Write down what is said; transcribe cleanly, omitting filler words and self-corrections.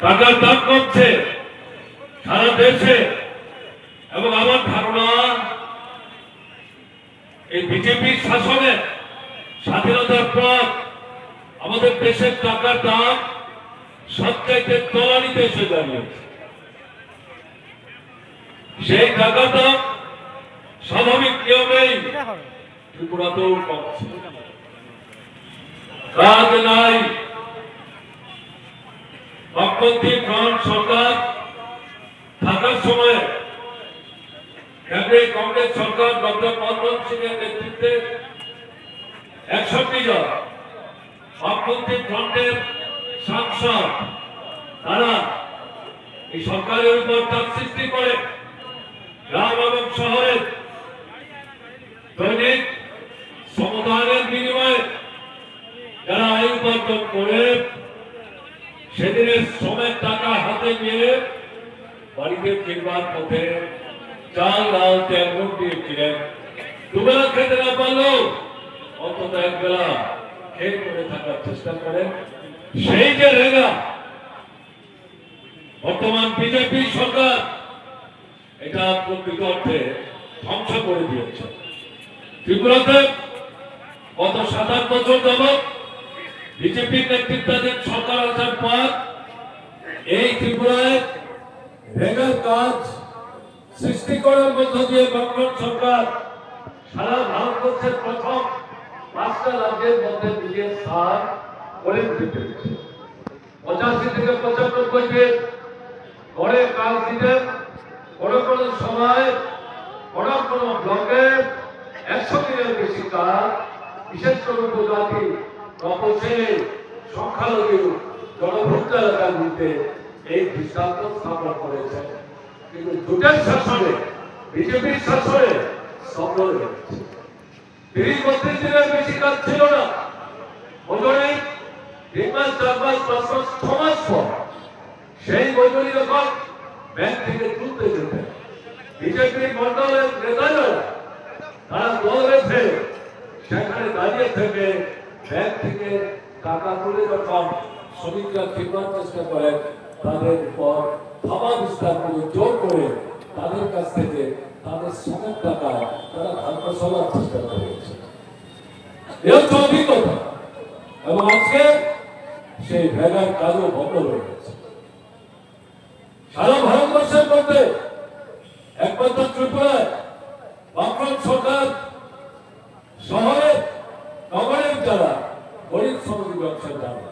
টাকার দাম কমছে সারা দেশে, এবং আমার ধারণা এই বিজেপির শাসনে স্বাধীনতার পর আমাদের দেশের টাকার দাম সবচাইতে তলানিতে এসে দাঁড়িয়েছে। সেই টাকার দাম স্বাভাবিক নিয়মেই ত্রিপুরাতেও কমছে। কাজ নাই। বামপন্থী ফ্রন্ট সরকার থাকার সময় কেন্দ্রে কংগ্রেস সরকার ডক্টর মনমোহন সিং এর নেতৃত্বে 61 জন বামপন্থী ফ্রন্টের সাংসদ তারা এই সরকারের উপর চাপ সৃষ্টি করে গ্রাম এবং শহরে দৈনিক সমুদায়ের বিনিময়ে যারা আয় উপার্জন করে সেদিনের শ্রমের টাকা হাতে নিয়ে বাড়িতে ফিরবার পথে চাল ডাল তেল নুন দিয়েছিলেন। দুবেলা খেতে না পারলেও অন্তত একবেলা খেয়ে করে থাকার চেষ্টা করেন। সেই যে রেগা বর্তমান বিজেপি সরকার এটা প্রকৃত অর্থে ধ্বংস করে দিয়েছে। ত্রিপুরাতে গত 7-8 বছর যাবৎ বিজেপির নেতৃত্বাধীন সরকার আসার পর এই ত্রিপুরায় রেগার কাজ সৃষ্টি করার মধ্য দিয়ে বর্তমান সরকার সারা ভারতবর্ষের প্রথম 5টা রাজ্যের মধ্যে নিজের স্থান করে দিতে পেরেছে। 85 থেকে 95 দিন ঘরে কাজ দিতেন, কোনো কোনো সময় কোনো কোনো ব্লকে 100 দিনের বেশি কাজ, বিশেষ করে উপজাতি তপশিলি সংখ্যালঘু জনভুক্ত এলাকাগুলিতে এই দৃষ্টান্ত স্থাপন করেছে। কিন্তু জোটের শাসনে বিজেপির শাসনে সফল হয়েছে। 30-32 দিনের বেশি কাজ ছিল না। মজুরি 3 মাস 4 মাস 5 মাস 6 মাস পর সেই মজুরি যখন ব্যাংক থেকে তুলতে যেতেন, বিজেপির মন্ডলের নেতারা তারা দল বেঁধে সেখানে দাঁড়িয়ে থেকে ব্যাংক থেকে টাকা তুলে যখন শ্রমিকরা ফিরবার চেষ্টা করেন, তাদের উপর থাবা বিস্তার করে জোর করে তাদের কাছ থেকে তাদের শ্রমের টাকা তারা ধার ফসলার চেষ্টা করেছে। এ হচ্ছে অভিজ্ঞতা, এবং আজকে সেই ভেগার কাজও বন্ধ হয়ে গেছে। সারা ভারতবর্ষের মধ্যে একমাত্র ত্রিপুরায় বামফ্রন্ট সরকার শহরে নগরের যারা গরিব শ্রমিক ব্যবসার দ্বারা